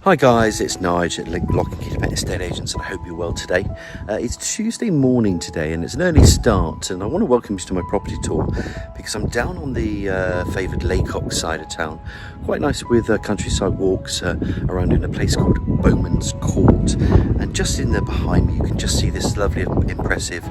Hi guys, it's Nigel at Lock and Key Estate Agents, and I hope you're well today. It's Tuesday morning today and it's an early start, and I want to welcome you to my property tour because I'm down on the favoured Laycock side of town. Quite nice with countryside walks around in a place called Bowmans Court, and just in there behind me you can just see this lovely impressive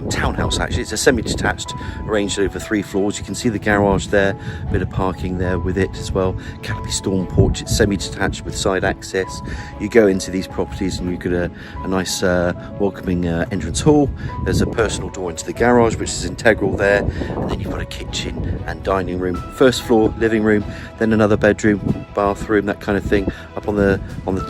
townhouse. Actually, it's a semi-detached arranged over 3 floors. You can see the garage there, a bit of parking there with it as well, canopy storm porch. It's semi-detached with side access. You go into these properties and you get a nice welcoming entrance hall. There's a personal door into the garage which is integral there, and then you've got a kitchen and dining room, first floor living room, then another bedroom, bathroom, that kind of thing up on the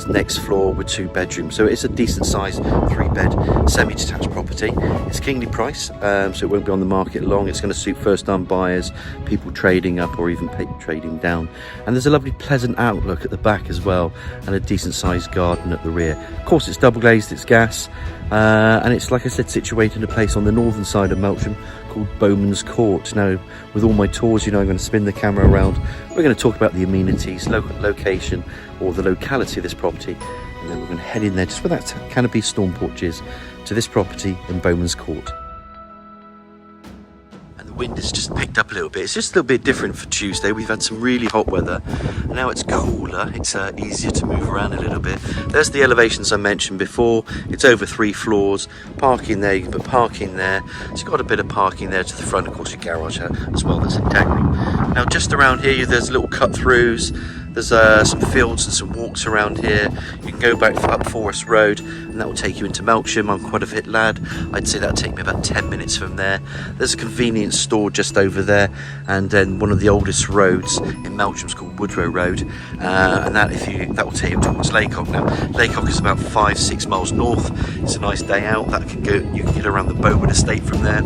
next floor with 2 bedrooms. So it's a decent sized 3-bed semi-detached property. It's kingly price, so it won't be on the market long. It's going to suit first-time buyers, people trading up or even trading down. And there's a lovely pleasant outlook at the back as well, and a decent sized garden at the rear. Of course, it's double glazed, it's gas, and it's, like I said, situated in a place on the northern side of Melksham called Bowmans Court. Now, with all my tours, you know, I'm going to spin the camera around. We're going to talk about the amenities, location, or the locality of this property, and then we're going to head in there just where that canopy storm porch is to this property in Bowmans Court. Wind has just picked up a little bit. It's just a little bit different for Tuesday. We've had some really hot weather and now it's cooler. It's easier to move around a little bit. There's the elevations I mentioned before. It's over 3 floors. Parking there, you can put parking there. So you've got a bit of parking there to the front, of course your garage as well, that's integral. Now just around here there's little cut throughs. There's some fields and some walks around here. You can go back up Forest Road and that will take you into Melksham. I'm quite a fit lad. I'd say that'll take me about 10 minutes from there. There's a convenience store just over there, and then one of the oldest roads in Melksham is called Woodrow Road, and that will take you towards Laycock. Now Laycock is about 5-6 miles north. It's a nice day out. You can get around the Bowman estate from there.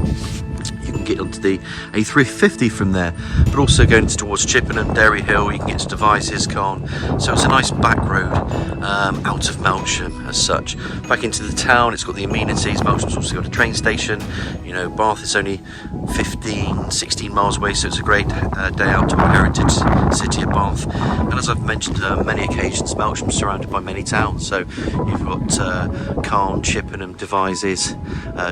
You can get onto the A350 from there, but also going towards Chippenham, Derry Hill, you can get to Devizes, Cairn. So it's a nice back road out of Melksham as such. Back into the town, it's got the amenities. Melksham's also got a train station. You know, Bath is only 16 miles away, so it's a great day out to our heritage city of Bath. And as I've mentioned on many occasions, Melksham's surrounded by many towns. So you've got Cairn, Chippenham, Devizes,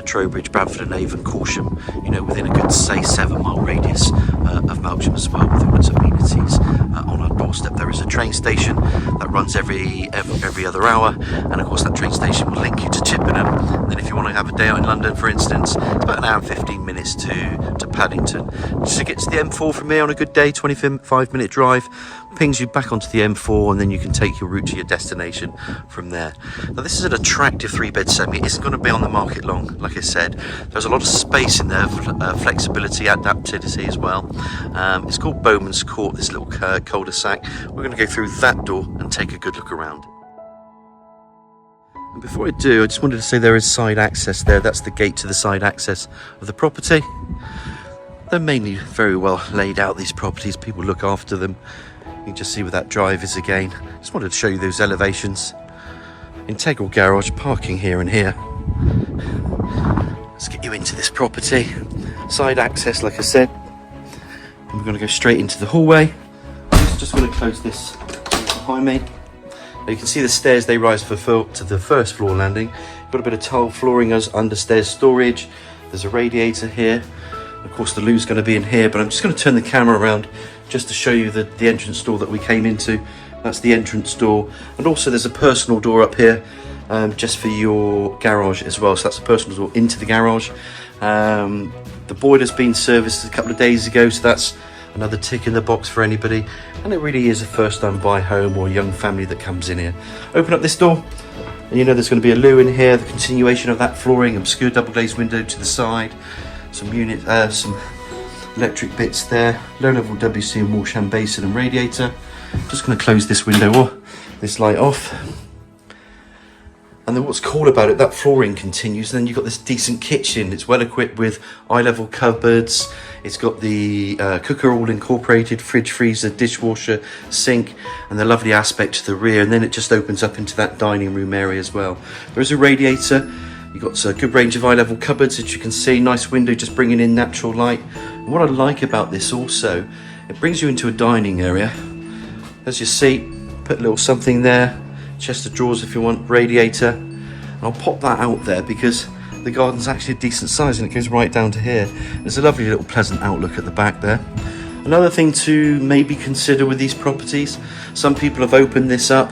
Trowbridge, Bradford and Avon, Corsham, you know, within a good, say, 7-mile radius of Melksham as well, with all its amenities on our doorstep. There is a train station that runs every other hour, and of course that train station will link you to Chippenham. And then if you want to have a day out in London, for instance, it's about 1 hour and 15 minutes to Paddington. Just to get to the M4 from here on a good day, 25-minute drive, pings you back onto the M4, and then you can take your route to your destination from there. Now this is an attractive 3-bed semi. It isn't going to be on the market long. Like I said, there's a lot of space in there, flexibility, adaptivity as well. It's called Bowmans Court, this little cul-de-sac. We're going to go through that door and take a good look around. And before I do, I just wanted to say there is side access there. That's the gate to the side access of the property. They're mainly very well laid out, these properties. People look after them. You can just see where that drive is again. Just wanted to show you those elevations. Integral garage, parking here and here. Let's get you into this property. Side access, like I said. And we're going to go straight into the hallway. I'm just going to close this behind me. Now you can see the stairs, they rise to the first floor landing. You've got a bit of tile flooring as understairs storage. There's a radiator here. Of course the loo's going to be in here, but I'm just going to turn the camera around just to show you the entrance door that we came into. That's the entrance door, and also there's a personal door up here just for your garage as well. So that's a personal door into the garage. The boiler's been serviced a couple of days ago, so that's another tick in the box for anybody. And it really is a first-time buy home or a young family that comes in here. Open up this door, and you know there's going to be a loo in here. The continuation of that flooring, obscure double glazed window to the side, some electric bits there, low-level WC and washhand basin and radiator. Just going to close this window or this light off. And then what's cool about it, that flooring continues, and then you've got this decent kitchen. It's well equipped with eye-level cupboards. It's got the cooker all incorporated, fridge, freezer, dishwasher, sink, and the lovely aspect to the rear. And then it just opens up into that dining room area as well. There is a radiator. You've got a good range of eye-level cupboards, as you can see. Nice window, just bringing in natural light. And what I like about this also, it brings you into a dining area. There's your seat, Put a little something there, chest of drawers if you want, radiator. And I'll pop that out there because the garden's actually a decent size and it goes right down to here. There's a lovely little pleasant outlook at the back there. Another thing to maybe consider with these properties, some people have opened this up,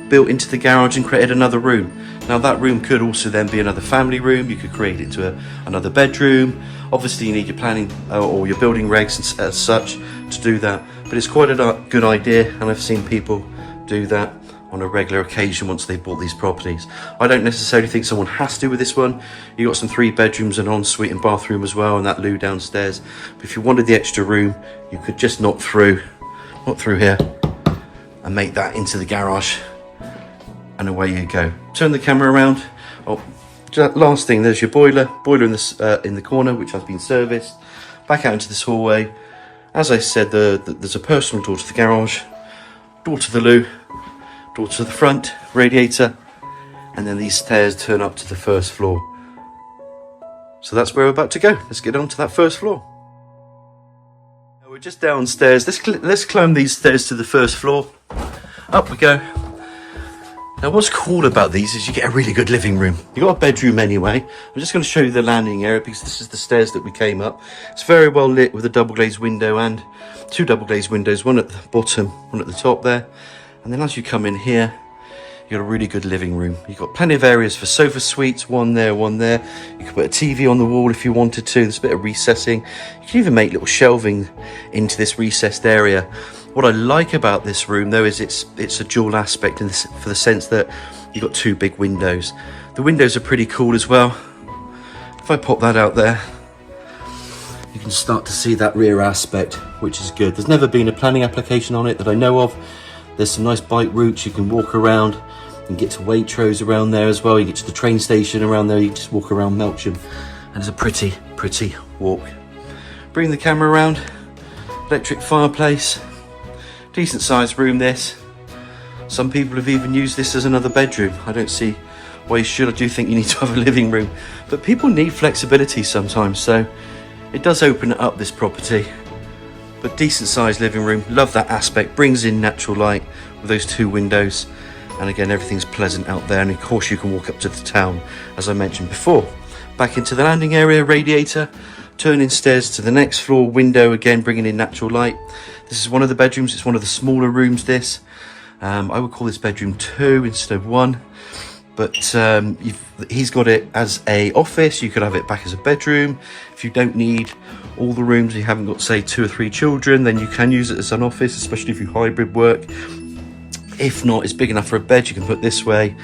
built into the garage and created another room. Now that room could also then be another family room. You could create it into another bedroom. Obviously you need your planning or your building regs as such to do that, but it's quite a good idea, and I've seen people do that on a regular occasion once they've bought these properties. I don't necessarily think someone has to with this one. You've got some 3 bedrooms, an ensuite and bathroom as well, and that loo downstairs. But if you wanted the extra room, you could just knock through here and make that into the garage, and away you go. Turn the camera around. Oh, last thing, there's your boiler in the corner, which has been serviced. Back out into this hallway. As I said, there's a personal door to the garage, door to the loo, door to the front, radiator, and then these stairs turn up to the first floor. So that's where we're about to go. Let's get on to that first floor. Now we're just downstairs. Let's climb these stairs to the first floor. Up we go. Now what's cool about these is you get a really good living room. You've got a bedroom anyway. I'm just going to show you the landing area because this is the stairs that we came up. It's very well lit with a double glazed window and 2 double glazed windows, one at the bottom, one at the top there. And then as you come in here, you've got a really good living room. You've got plenty of areas for sofa suites, one there, one there. You can put a TV on the wall if you wanted to. There's a bit of recessing. You can even make little shelving into this recessed area. What I like about this room though is it's a dual aspect in this, for the sense that you've got 2 big windows. The windows are pretty cool as well. If I pop that out there, you can start to see that rear aspect, which is good. There's never been a planning application on it that I know of. There's some nice bike routes. You can walk around and get to Waitrose around there as well. You get to the train station around there. You just walk around Melksham and it's a pretty walk. Bring the camera around. Electric fireplace. Decent sized room this. Some people have even used this as another bedroom. I don't see why you should. I do think you need to have a living room, but people need flexibility sometimes, so it does open it up, this property. But decent sized living room. Love that aspect. Brings in natural light with those 2 windows, and again everything's pleasant out there, and of course you can walk up to the town as I mentioned before. Back into the landing area, radiator, turning stairs to the next floor, window again bringing in natural light. This is one of the bedrooms. It's one of the smaller rooms this. I would call this bedroom 2 instead of 1, but he's got it as a office. You could have it back as a bedroom. If you don't need all the rooms, you haven't got say 2 or 3 children, then you can use it as an office, especially if you hybrid work. If not, it's big enough for a bed. You can put this way.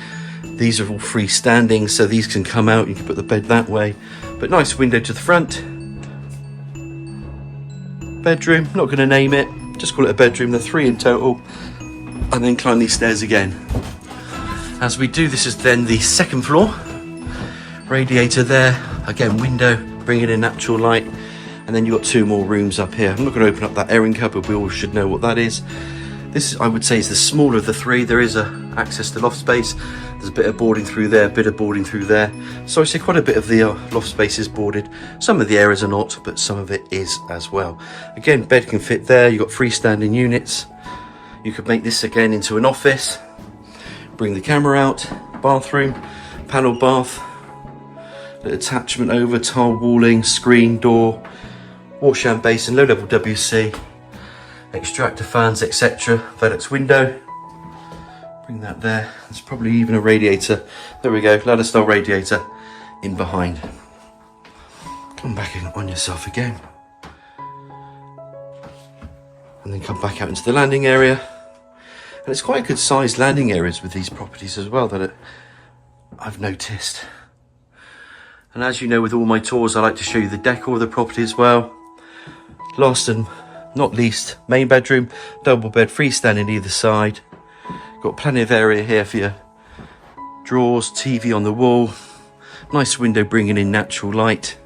These are all freestanding, so these can come out. You can put the bed that way, but nice window to the front. Bedroom, not going to name it, just call it a bedroom. They're 3 in total, and then climb these stairs again. As we do, this is then the second floor. Radiator there, again window, bringing in natural light, and then you've got 2 more rooms up here. I'm not going to open up that airing cupboard, we all should know what that is. This, I would say, is the smaller of the 3. There is access to loft space. There's a bit of boarding through there, a bit of boarding through there. So I say quite a bit of the loft space is boarded. Some of the areas are not, but some of it is as well. Again, bed can fit there. You've got freestanding units. You could make this again into an office. Bring the camera out. Bathroom, panel bath. Attachment over, tile walling, screen, door, wash and basin, low level WC. Extractor fans, etc. FedEx window. Bring that there. There's probably even a radiator. There we go, ladder style radiator in behind. Come back in on yourself again. And then come back out into the landing area. And it's quite a good sized landing areas with these properties as well that I've noticed. And as you know, with all my tours, I like to show you the decor of the property as well. Last and not least, main bedroom, double bed, freestanding either side. Got plenty of area here for your drawers, TV on the wall. Nice window bringing in natural light.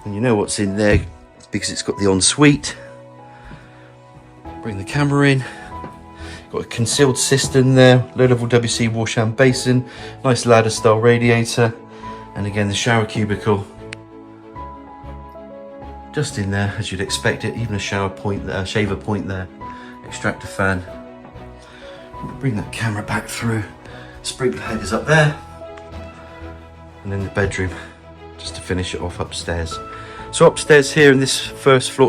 And you know what's in there because it's got the ensuite. Bring the camera in. Got a concealed cistern there, low level WC wash and basin, nice ladder style radiator, and again the shower cubicle. Just in there as you'd expect it, even a shower point there, shaver point there, extractor fan. Bring that camera back through. Sprinkler head is up there. And then the bedroom, just to finish it off upstairs. So upstairs here in this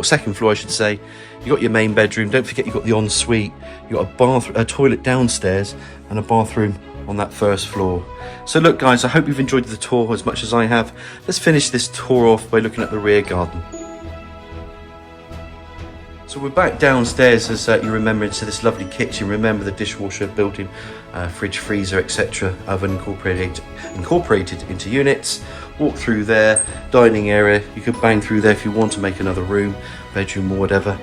second floor I should say, you got your main bedroom. Don't forget you got the ensuite. You got a toilet downstairs and a bathroom on that first floor. So look guys, I hope you've enjoyed the tour as much as I have. Let's finish this tour off by looking at the rear garden. So we're back downstairs, as you remember, into this lovely kitchen. Remember the dishwasher, built-in fridge, freezer, etc. Oven incorporated into units. Walk through there, dining area. You could bang through there if you want to make another room, bedroom or whatever.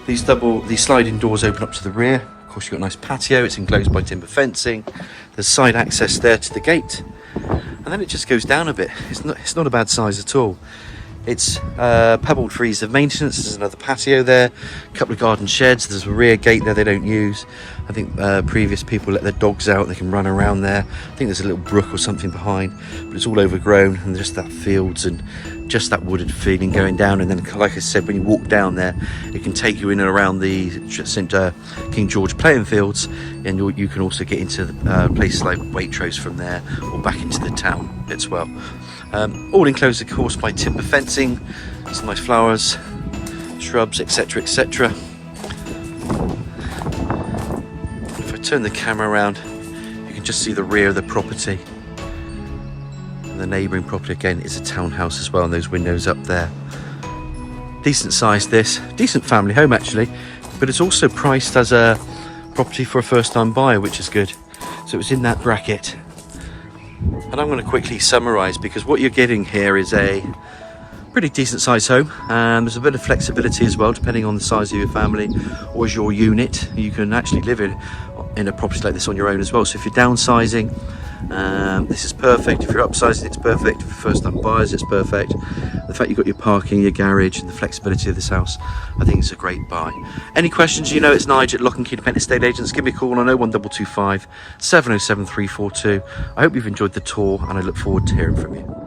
These sliding doors open up to the rear. Of course, you've got a nice patio. It's enclosed by timber fencing. There's side access there to the gate, and then it just goes down a bit. It's not a bad size at all. It's pebbled free of maintenance. There's another patio there, a couple of garden sheds. There's a rear gate there they don't use. I think previous people let their dogs out, they can run around there. I think there's a little brook or something behind, but it's all overgrown, and just that fields and just that wooded feeling going down. And then, like I said, when you walk down there, it can take you in and around the St King George playing fields, and you can also get into places like Waitrose from there, or back into the town as well. All enclosed of course by timber fencing, some nice flowers, shrubs, etc, etc. If I turn the camera around, you can just see the rear of the property, and the neighbouring property again is a townhouse as well, and those windows up there. Decent size, decent family home actually, but it's also priced as a property for a first time buyer, which is good. So it's in that bracket. And I'm going to quickly summarise, because what you're getting here is a pretty decent sized home. There's a bit of flexibility as well, depending on the size of your family or as your unit. You can actually live in a property like this on your own as well. So if you're downsizing, this is perfect. If you're upsizing, it's perfect. If you're first time buyers, it's perfect. The fact you've got your parking, your garage, and the flexibility of this house, I think it's a great buy. Any questions, you know it's Nigel at Lock and Key Independent Estate Agents. Give me a call on 01225 707 342. I hope you've enjoyed the tour, and I look forward to hearing from you.